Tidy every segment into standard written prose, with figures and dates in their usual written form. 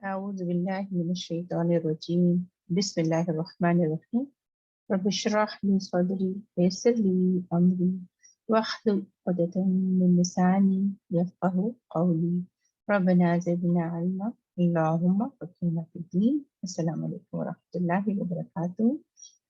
أعوذ بالله من الشيطان الرجيم بسم الله الرحمن الرحيم رب اشرح لي صدري ويسر لي أمري واحلل عقدة من لساني يفقهوا قولي ربنا زدنا علما اللهم فقهنا في الدين السلام عليكم ورحمة الله وبركاته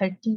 30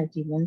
31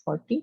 40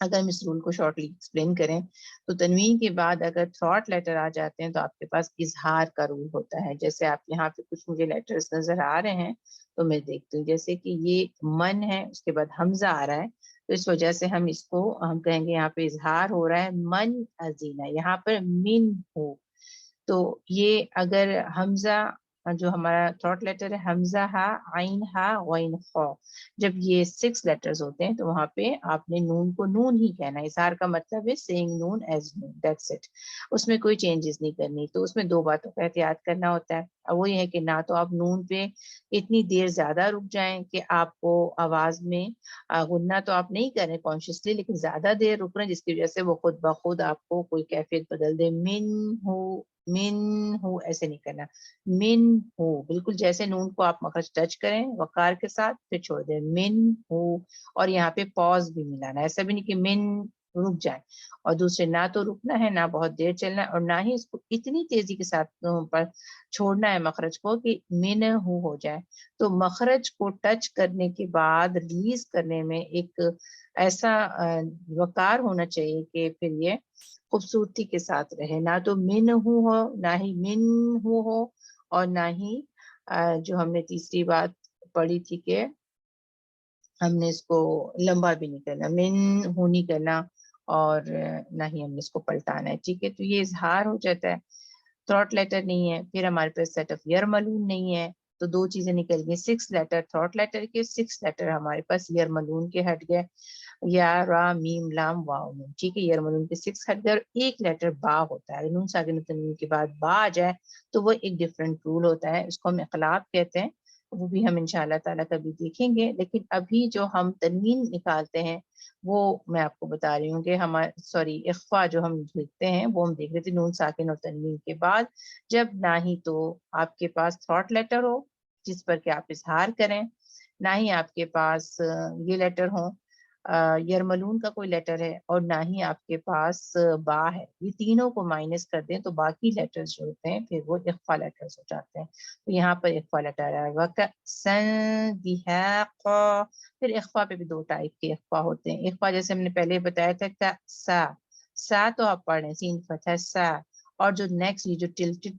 اگر ہم اس رول کو شارٹلی ایکسپلین کریں تو تنوین کے بعد اگر تھراٹ لیٹر آ جاتے ہیں تو آپ کے پاس اظہار کا رول ہوتا ہے. جیسے آپ یہاں پہ کچھ مجھے لیٹرز نظر آ رہے ہیں تو میں دیکھتی ہوں، جیسے کہ یہ من ہے، اس کے بعد حمزہ آ رہا ہے، تو اس وجہ سے ہم اس کو ہم کہیں گے یہاں پہ اظہار ہو رہا ہے من ازینہ، یہاں پر من ہو. تو یہ اگر حمزہ جو ہمارا تھراٹ لیٹر ہے، حمزہ ہا، عین ہا، غین خا، جب یہ 6 لیٹرز ہوتے ہیں تو وہاں پہ آپ نے نون کو نون ہی کہنا ہے. اظہار کا مطلب ہے سیئنگ نون ایز نون، دیٹس اٹ. اس میں کوئی چینجز نہیں کرنی. تو اس میں 2 باتوں کا احتیاط کرنا ہوتا ہے. وہ یہ ہے کہ نہ تو آپ نون پہ اتنی دیر زیادہ رک جائیں کہ آپ کو آواز میں غنہ تو آپ نہیں کر رہے کانشیسلی، لیکن زیادہ دیر رک رہے ہیں جس کی وجہ سے وہ خود بخود آپ کو کوئی کیفیت بدل دے. من ہو ایسے نہیں کرنا. من ہو بالکل جیسے نون کو آپ مخرج ٹچ کریں وقار کے ساتھ پھر چھوڑ دیں. من ہو، اور یہاں پہ پاز بھی ملانا ہے. ایسا بھی نہیں کہ من رک جائے. اور دوسرے نہ تو رکنا ہے، نہ بہت دیر چلنا ہے، اور نہ ہی اس کو اتنی تیزی کے ساتھ پر چھوڑنا ہے مخرج کو کہ من ہو جائے. تو مخرج کو ٹچ کرنے کے بعد ریلیز کرنے میں ایک ایسا وقار ہونا چاہیے کہ پھر یہ خوبصورتی کے ساتھ رہے. نہ تو من ہو، نہ ہی من ہو، اور نہ ہی جو ہم نے تیسری بات پڑھی تھی کہ ہم نے اس کو لمبا بھی نہیں کرنا، من ہو نہیں کرنا، اور نہ ہی ہم نے اس کو پلٹانا ہے. ٹھیک ہے، تو یہ اظہار ہو جاتا ہے. تھراٹ لیٹر نہیں ہے. پھر ہمارے پاس سیٹ آف یرملون نہیں ہے. تو 2 چیزیں نکل گئی، 6 لیٹر تھراٹ لیٹر کے، 6 لیٹر ہمارے پاس یرملون کے ہٹ گئے، یا را میم لام واو نون. ٹھیک ہے، یرملون کے 6 ہٹ گئے، اور ایک لیٹر با ہوتا ہے. نون ساکن تنوین کے بعد با آ جائے تو وہ ایک ڈفرینٹ رول ہوتا ہے، اس کو ہم اقلاب کہتے ہیں. وہ بھی ہم انشاءاللہ تعالیٰ کبھی دیکھیں گے. لیکن ابھی جو ہم تنوین نکالتے ہیں وہ میں آپ کو بتا رہی ہوں کہ ہمارے اخفا جو ہم لکھتے ہیں وہ ہم دیکھ رہے تھے نون ساکن اور تنوین کے بعد، جب نہ ہی تو آپ کے پاس تھراٹ لیٹر ہو جس پر کہ آپ اظہار کریں، نہ ہی آپ کے پاس یہ لیٹر ہوں یرملون کا کوئی لیٹر ہے، اور نہ ہی آپ کے پاس با ہے. یہ تینوں کو مائنس کر دیں تو باقی لیٹرز جو ہوتے ہیں پھر وہ اخفا لیٹرز ہو جاتے ہیں. تو یہاں پر اخفا لیٹر آئے گا پھر اخفا پہ بھی 2 ٹائپ کے اخفا ہوتے ہیں. اخفا جیسے ہم نے پہلے بتایا تھا سا تو آپ پڑھ رہے ہیں سین فتح سا، اور جو نیکسٹ یہ جو ٹلٹڈ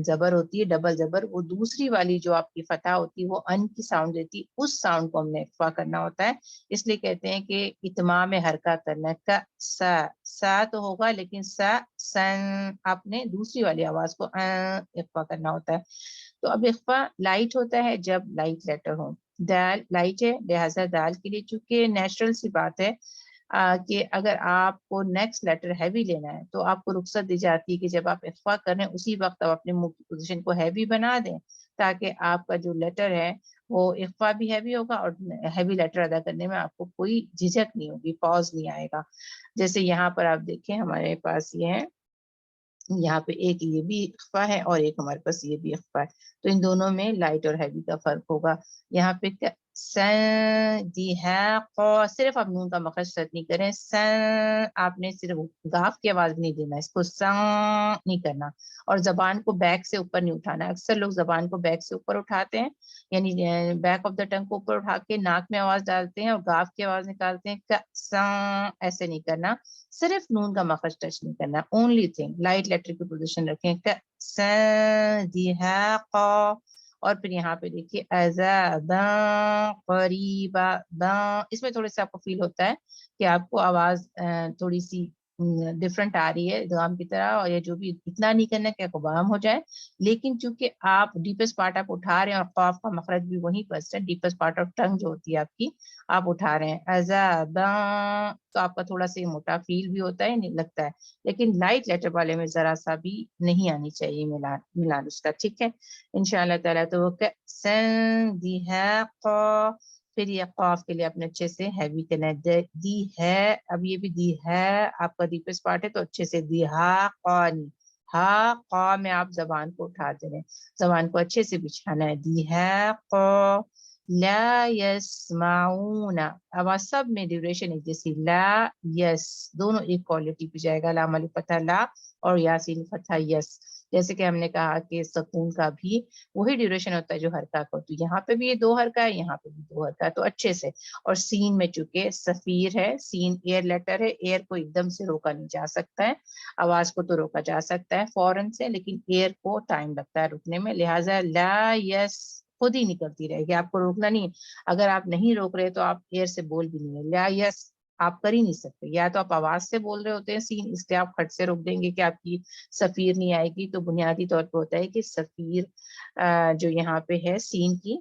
زبر ہوتی ہے ڈبل زبر، وہ دوسری والی جو آپ کی فتح ہوتی ہے وہ ان کی ساؤنڈ دیتی ہے، اس ساؤنڈ کو ہم نے اخفا کرنا ہوتا ہے. اس لیے کہتے ہیں کہ اتمام حرکت کرنا ہے. سا تو ہوگا لیکن سن آپ نے دوسری والی آواز کو اخفا کرنا ہوتا ہے. تو اب اخفا لائٹ ہوتا ہے جب لائٹ لیٹر ہو. دال لائٹ ہے لہٰذا دال کے لیے چونکہ نیچرل سی بات ہے کہ اگر آپ کو نیکسٹ لیٹر ہیوی لینا ہے تو آپ کو رخصت دی جاتی ہے کہ جب آپ اخفا کریں اسی وقت آپ اپنے منہ کی پوزیشن کو ہیوی بنا دیں، تاکہ آپ کا جو لیٹر ہے وہ اخفا بھی ہیوی ہوگا اور ہیوی لیٹر ادا کرنے میں آپ کو کوئی جھجک نہیں ہوگی، پاز نہیں آئے گا. جیسے یہاں پر آپ دیکھیں ہمارے پاس یہ ہے، یہاں پہ ایک یہ بھی اخفا ہے اور ایک ہمارے پاس یہ بھی اخفا ہے. تو ان دونوں میں لائٹ اور ہیوی کا فرق ہوگا. یہاں پہ صرف آپ نون کا مخرج سیٹ نہیں کریں. آپ نے صرف گاف کی آواز نہیں دینا، اس کو نہیں کرنا، اور زبان کو بیک سے اوپر نہیں اٹھانا. اکثر لوگ زبان کو بیک سے اوپر اٹھاتے ہیں، یعنی بیک آف دا ٹنگ کو اوپر اٹھا کے ناک میں آواز ڈالتے ہیں اور گاف کی آواز نکالتے ہیں. ایسے نہیں کرنا، صرف نون کا مخرج ٹچ نہیں کرنا. اونلی تھنگ لائٹ لیٹر کی پوزیشن رکھیں. اور پھر یہاں پہ دیکھیے قریبا، اس میں تھوڑے سے آپ کو فیل ہوتا ہے کہ آپ کو آواز تھوڑی سی ڈفرنٹ آ رہی ہے ادغام کی طرح، اور یہ جو بھی اتنا نہیں کرنا کہ ابہام ہو جائے. لیکن چونکہ آپ ڈیپسٹ پارٹ آپ اٹھا رہے ہیں اور قاف کا مخرج بھی وہیں پر ہے، ڈیپسٹ پارٹ آف ٹنگ جو ہوتی ہے آپ کی آپ اٹھا رہے ہیں تو آپ کا تھوڑا سا موٹا فیل بھی ہوتا ہے، نہیں لگتا ہے. لیکن لائٹ لیٹر والے میں ذرا سا بھی نہیں آنی چاہیے ملان اس کا. ٹھیک ہے انشاءاللہ تعالیٰ. تو پھر یہ قاف کے لیے اپنے اچھے سے ہیوی کرنا ہے. دی ہے، اب یہ بھی دی ہے آپ کا ڈیپسٹ پارٹ ہے تو اچھے سے دی ہا قا میں آپ زبان کو اٹھاتے رہیں، زبان کو اچھے سے بچھانا ہے. دی ہے قا لا یسمعون، آواز سب میں ڈیوریشن ایک جیسی. لا یس دونوں ایک کوالٹی پہ جائے گا، لام علی فتح لا اور یاسین فتح یس. جیسے کہ ہم نے کہا کہ سکون کا بھی وہی ڈیوریشن ہوتا ہے جو حرکہ کا، تو یہاں پہ بھی یہ 2 حرکہ ہے، یہاں پہ بھی 2 حرکہ ہے، تو اچھے سے. اور سین میں چونکہ سفیر ہے، سین ایئر لیٹر ہے، ایئر کو ایک دم سے روکا نہیں جا سکتا ہے، آواز کو تو روکا جا سکتا ہے فوراً سے، لیکن ایئر کو ٹائم لگتا ہے رکنے میں، لہٰذا لا یس خود ہی نکلتی رہے گی، آپ کو روکنا نہیں ہے. اگر آپ نہیں روک رہے تو آپ ایئر سے بول بھی نہیں ہے، لا یس آپ کر ہی نہیں سکتے. یا تو آپ آواز سے بول رہے ہوتے ہیں سین، اس لیے آپ کھٹ سے روک دیں گے کہ آپ کی سفیر نہیں آئے گی. تو بنیادی طور پہ ہوتا ہے کہ سفیر جو یہاں پہ ہے سین کی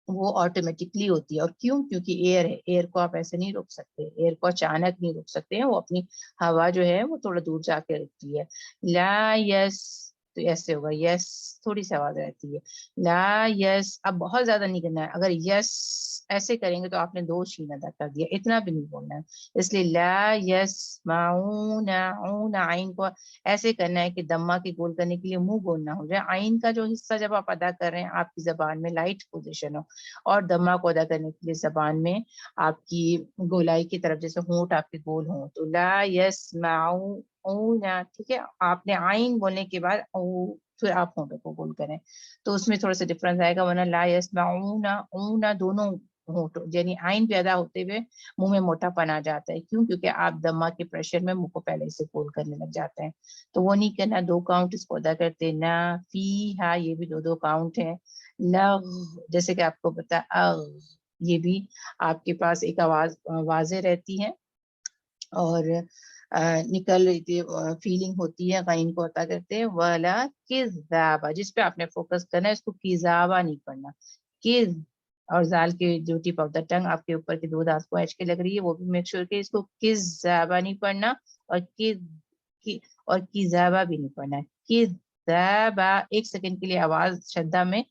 وہ آٹومیٹکلی ہوتی ہے. اور کیوں؟ کیونکہ ایئر ہے، ایئر کو آپ ایسے نہیں روک سکتے، ایئر کو اچانک نہیں روک سکتے ہیں، وہ اپنی ہوا جو ہے وہ تھوڑا دور جا کے رکتی ہے. لا یس تو ایسے ہوگا، یس تھوڑی سی آواز رہتی ہے. لا یس اب بہت زیادہ نہیں کرنا ہے، اگر یس ایسے کریں گے تو آپ نے 2 شین ادا کر دیا، اتنا بھی نہیں بولنا ہے. اس لیے لا یس معون عین کو ایسے کرنا ہے کہ دمہ کے گول کرنے کے لیے منہ گول نہ ہو جائے. عین کا جو حصہ جب آپ ادا کر رہے ہیں آپ کی زبان میں لائٹ پوزیشن ہو، اور دمہ کو ادا کرنے کے لیے زبان میں آپ کی گولائی کی طرف جیسے ہونٹ آپ کے گول ہوں. تو لا یسمعون، ٹھیک ہے، آپ نے عین بولنے کے بعد پھر آپ ہونٹوں کو گول کریں تو اس میں تھوڑا سا ڈفرنس آئے گا، ورنہ لا یسمعون اون دونوں ہونٹ یعنی عین پیدا ہوتے ہوئے منہ میں موٹا پن آ جاتا ہے. کیوں؟ کیونکہ آپ دمہ کے پریشر میں منہ کو پہلے سے گول کرنے لگ جاتے ہیں. تو وہ نہیں کرنا، 2 کاؤنٹ اس کو ادا کرتے. نہ فی ہا یہ بھی 2 کاؤنٹ ہے. لغ جیسے کہ آپ کو پتا اغ یہ بھی آپ کے پاس ایک آواز واضح رہتی ہے اور نکل فیلنگ ہوتی ہے، غین کو عطا کرتے ہیں. ولا کذابا جس پہ آپ نے فوکس کرنا ہے، اس کو کذابا نہیں پڑھنا. کذ اور زال کے جو ٹپ آف دا ٹنگ آپ کے اوپر کے 2 دانت کو ایچ کے لگ رہی ہے وہ بھی میک شور کہ اس کو کذابا نہیں پڑھنا، اور کذابا بھی نہیں پڑھنا ہے. کذابا 1 سیکنڈ کے لیے آواز شدہ میں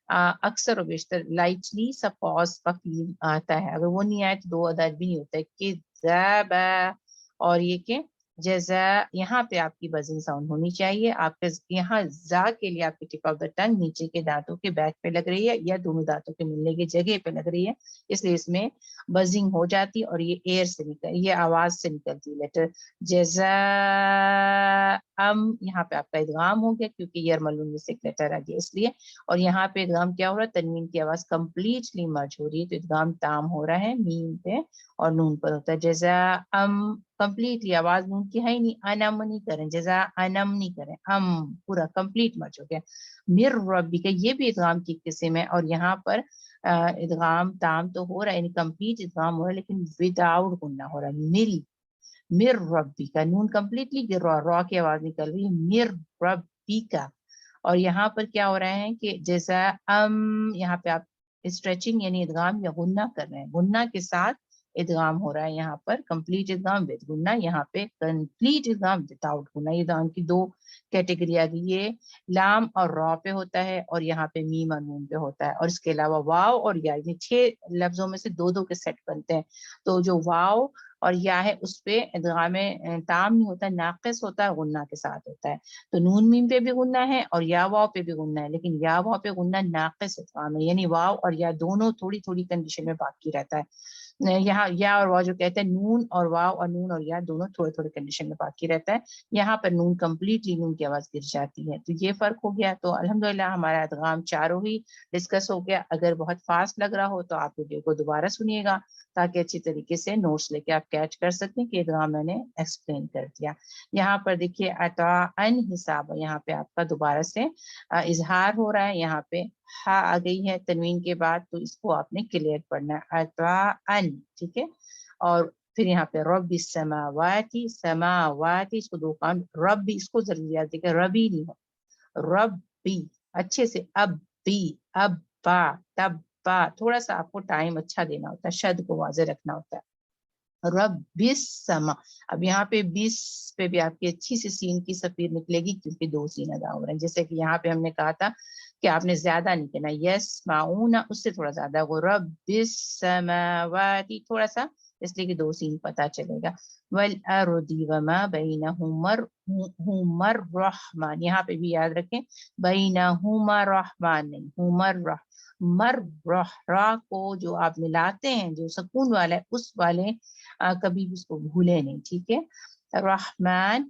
اکثر و بیشتر لائٹلی سا پاز کا فیل آتا ہے، اگر وہ نہیں آئے تو 2 ادا بھی نہیں ہوتا ہے. کذابا اور یہ کہ جزا یہاں پہ آپ کی بزنگ ساؤنڈ ہونی چاہیے. آپ کے یہاں زا کے لیے آپ کی ٹپ آف دا ٹنگ نیچے کے دانتوں کے بیک پہ لگ رہی ہے یا دونوں دانتوں کے ملنے کی جگہ پہ لگ رہی ہے، اس لیے اس میں بزنگ ہو جاتی اور یہ ایئر سے یہ آواز سے نکلتی لیٹر. جزا یہاں پہ آپ کا ادغام ہو گیا کیونکہ یہ ملون میں سے ایک لیٹر آ گیا اس لیے. اور یہاں پہ ادغام کیا ہو رہا ہے؟ تنوین کی آواز کمپلیٹلی مرج ہو رہی ہے، تو ادغام تام ہو رہا ہے میم پہ اور نون پر ہوتا ہے. جزا کمپلیٹلی آواز نون کی ہے ہی نہیں، انم نہیں کریں، جزا انم نہیں کریں، پورا کمپلیٹ مرج ہو گیا. مر ربی کا یہ بھی ادغام کی قسم ہے، اور یہاں پر ادغام تام تو ہو رہا ہے یعنی کمپلیٹ ادغام ہو رہا ہے لیکن وداؤٹ گننا ہو رہا ہے. مری مر ربی کا نون کمپلیٹلی گر رہا، را کی آواز نکل رہی ہے مر ربی کا. اور یہاں پر کیا ہو رہا ہے کہ جیسا یہاں پہ آپ اسٹریچنگ یعنی ادغام یا غنہ کر رہے ہیں، غنہ کے ساتھ ادغام ہو رہا ہے. یہاں پر کمپلیٹ ادغام ود غنہ، یہاں پہ کمپلیٹ ادغام وداؤٹ غنہ. یہ ادغام کی 2 کیٹیگری آ گئی، یہ لام اور را پہ ہوتا ہے اور یہاں پہ میم اور نون پہ ہوتا ہے. اور اس کے علاوہ واو اور یا یعنی 6 لفظوں میں سے 2 کے سیٹ بنتے ہیں. تو جو واو اور یا ہے اس پہ ادغام تام نہیں ہوتا، ناقص ہوتا ہے، غنہ کے ساتھ ہوتا ہے. تو نون میم پہ بھی غنہ ہے اور یا واو پہ بھی غنہ ہے، لیکن یا واو پہ غنہ ناقص ادغام ہے، یعنی واو اور یا دونوں تھوڑی تھوڑی کنڈیشن میں باقی رہتا ہے. یہاں یا اور واو جو کہتے ہیں نون اور واو اور نون اور یا دونوں تھوڑے تھوڑے کنڈیشن میں باقی رہتا ہے. یہاں پر نون کمپلیٹلی نون کی آواز گر جاتی ہے. تو یہ فرق ہو گیا. تو الحمدللہ ہمارا ادغام چاروں ہی ڈسکس ہو گیا. اگر بہت فاسٹ لگ رہا ہو تو آپ ویڈیو کو دوبارہ سنیے گا تاکہ اچھی طریقے سے نوٹس لے کے آپ کیچ کر سکیں کہ ادغام میں نے ایکسپلین کر دیا. یہاں پر دیکھیے عطاءً حساب، یہاں پہ آپ کا دوبارہ سے اظہار ہو رہا ہے، یہاں پہ ہا آ گئی ہے تنوین کے بعد، تو اس کو آپ نے کلیئر پڑھنا ہے عطاءً، ٹھیک ہے. اور پھر یہاں پہ رب السماواتی، سماواتی اس کو 2 کام، رب بھی اس کو ضروری یاد دیکھیں، ربی نہیں ہو، رب بھی اچھے سے، اب بھی، اب با، تب با، تھوڑا سا آپ کو ٹائم اچھا دینا ہوتا ہے، شد کو واضح رکھنا ہوتا ہے. رب السما، اب یہاں پہ 20 پہ بھی آپ کی اچھی سی سین کی سفیر نکلے گی کیونکہ 2 سین ادا ہو رہے ہیں. جیسے کہ یہاں پہ ہم نے کہا تھا کہ آپ نے زیادہ نہیں کہنا، یس معون اس سے تھوڑا زیادہ، وہ رب السماواتی تھوڑا سا، اس لیے کہ 2 سین پتا چلے گا. والارض وما بینہما الرحمن، یہاں پہ بھی یاد رکھیں بینہما الرحمن نہیں، ہما مر را کو جو آپ ملاتے ہیں جو سکون والا ہے اس والے کبھی بھی اس کو بھولے نہیں، ٹھیک ہے. رحمان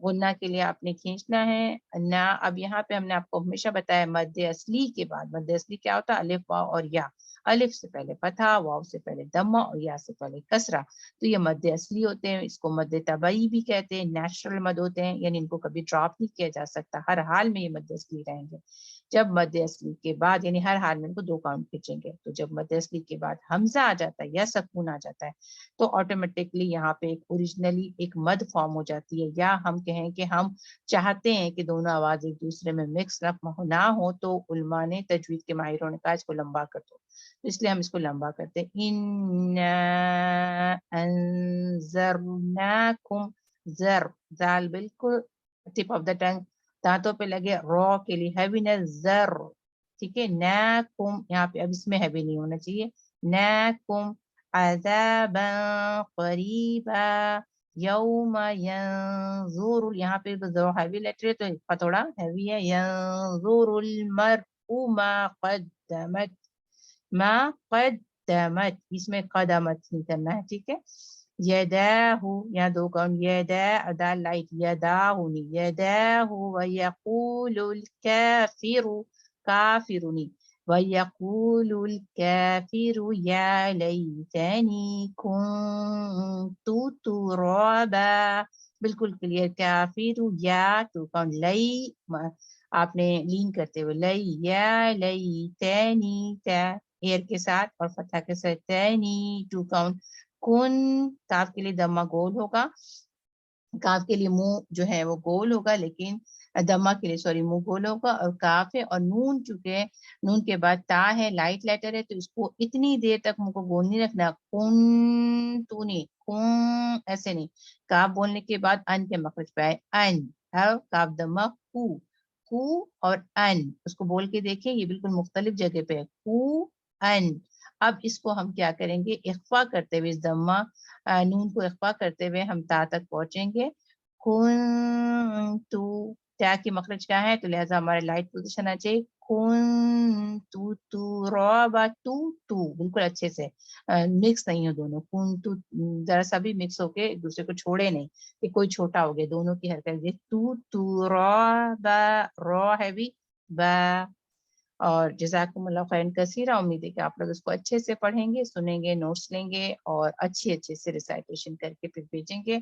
غنہ کے لیے آپ نے کھینچنا ہے نا. اب یہاں پہ ہم نے آپ کو ہمیشہ بتایا مد اصلی کے بعد، مد اصلی کیا ہوتا ہے؟ الف واو اور یا. الف سے پہلے فتحہ، واو سے پہلے دمہ اور یا سے پہلے کسرہ. تو یہ مد اصلی ہوتے ہیں. اس کو مد طبعی بھی کہتے ہیں، نیچرل مد ہوتے ہیں، یعنی ان کو کبھی ڈراپ نہیں کیا جا سکتا، ہر حال میں یہ مد اصلی رہیں گے. جب مد اصلی کے بعد یعنی ہر حال میں ان کو 2 کاؤنٹ کھینچیں گے. تو جب مد اصلی کے بعد حمزہ آ جاتا ہے یا سکون آ جاتا ہے تو آٹومیٹکلی یہاں پہ ایک اوریجنلی ایک مد فارم ہو جاتی ہے. یا ہم کہیں کہ ہم چاہتے ہیں کہ دونوں آواز ایک دوسرے میں مکس نہ ہو تو علماء نے، تجوید کے ماہروں نے کہا اس کو لمبا کر دو، اس لیے ہم اس کو لمبا کرتے ہیں. اِنَّا أَنذَرْنَاكُمْ. زر زال بالکل ٹپ آف دا ٹنگ، دانتوں پہ لگے. رو کے لیے ہیوینس زر. ٹھیک ہے. ناکم یہاں پہ اب اس میں ہیوی نہیں ہونا چاہیے. ناکم عذابا قریبا یوم ینظر. یہاں پہ ہیوی لیٹر ہے تو تھوڑا ہیوی ہے. ینظر المرء ما قدمت. ما قدمت اس میں قدمت نہیں کرنا ہے. ٹھیک ہے. یداہ یہاں 2 کاؤنٹ. یدا دال لائٹ. یداہ نہیں. یداہ ویقول الکافر. کافر نہیں. وَيَقُولُ الْكَافِرُ يَا لَيْتَنِي كُنتُ تُرَابًا. بالکل کلیئر. کافر یا 2 کاؤنٹ. لئی آپ نے لین کرتے ہوئے لئی. یا لیتنی تا ایئر کے ساتھ اور فتحہ کے ساتھ. تینی 2 کاؤنٹ. کن کاف کے لیے دمہ گول ہوگا. کاف کے لیے منہ جو ہے وہ گول ہوگا، لیکن دمہ کے لیے منہ گول ہوگا. اور کاف ہے اور نون چونکہ نون کے بعد تا ہے، لائٹ لیٹر ہے، تو اس کو اتنی دیر تک منہ کو گول نہیں رکھنا. کن تو نہیں، کن ایسے نہیں. کاف بولنے کے بعد ان کے مخرج پہ آئے. ان کاف دمہ کو اور ان اس کو بول کے دیکھیں، یہ بالکل مختلف جگہ پہ ہے. کو ان. اب اس کو ہم کیا کریں گے؟ اخفا کرتے ہوئے اس دمہ نون کو اخفا کرتے ہوئے ہم تا تک پہنچیں گے. کنتو تا کی مخرج کیا ہے؟ تو لہٰذا ہمارے لائٹ پوزیشن آ چاہیے. کنتو ترابا. تو بالکل اچھے سے مکس نہیں ہو دونوں. کنتو ذرا سا بھی مکس ہو کے ایک دوسرے کو چھوڑے نہیں کہ کوئی چھوٹا ہو گیا. دونوں کی حرکت. تو ترابا. رو ہے بھی با. اور جزاکم اللہ خیرا کثیرا. امید ہے کہ آپ لوگ اس کو اچھے سے پڑھیں گے، سنیں گے، نوٹس لیں گے اور اچھے سے ریسائٹیشن کر کے پھر بھیجیں گے.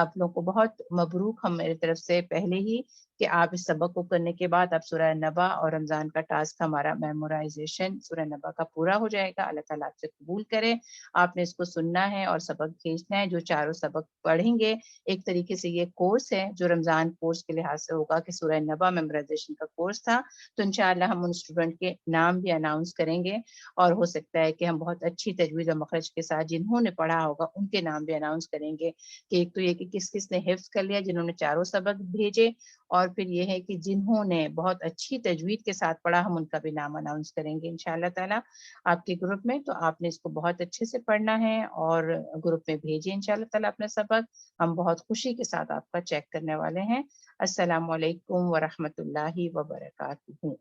آپ لوگ کو بہت مبروک ہم میرے طرف سے پہلے ہی کہ آپ اس سبق کو کرنے کے بعد اب سورہ نبا اور رمضان کا ٹاسک ہمارا میمورائزیشن سورہ نبا کا پورا ہو جائے گا. اللہ تعالیٰ آپ سے قبول کرے. آپ نے اس کو سننا ہے اور سبق بھیجنا ہے. جو چاروں سبق پڑھیں گے ایک طریقے سے یہ کورس ہے جو رمضان کورس کے لحاظ سے ہوگا کہ سورہ نبا میمورائزیشن کا کورس تھا. تو انشاءاللہ ہم ان اسٹوڈنٹ کے نام بھی اناؤنس کریں گے اور ہو سکتا ہے کہ ہم بہت اچھی تجوید و مخرج کے ساتھ جنہوں نے پڑھا ہوگا ان کے نام بھی اناؤنس کریں گے. کہ ایک تو یہ کہ کس نے حفظ کر لیا، جنہوں نے چاروں سبق بھیجے، اور پھر یہ ہے کہ جنہوں نے بہت اچھی تجوید کے ساتھ پڑھا ہم ان کا بھی نام اناؤنس کریں گے انشاءاللہ تعالیٰ آپ کے گروپ میں. تو آپ نے اس کو بہت اچھے سے پڑھنا ہے اور گروپ میں بھیجیے انشاءاللہ تعالیٰ اپنا سبق. ہم بہت خوشی کے ساتھ آپ کا چیک کرنے والے ہیں. السلام علیکم ورحمۃ اللہ وبرکاتہ.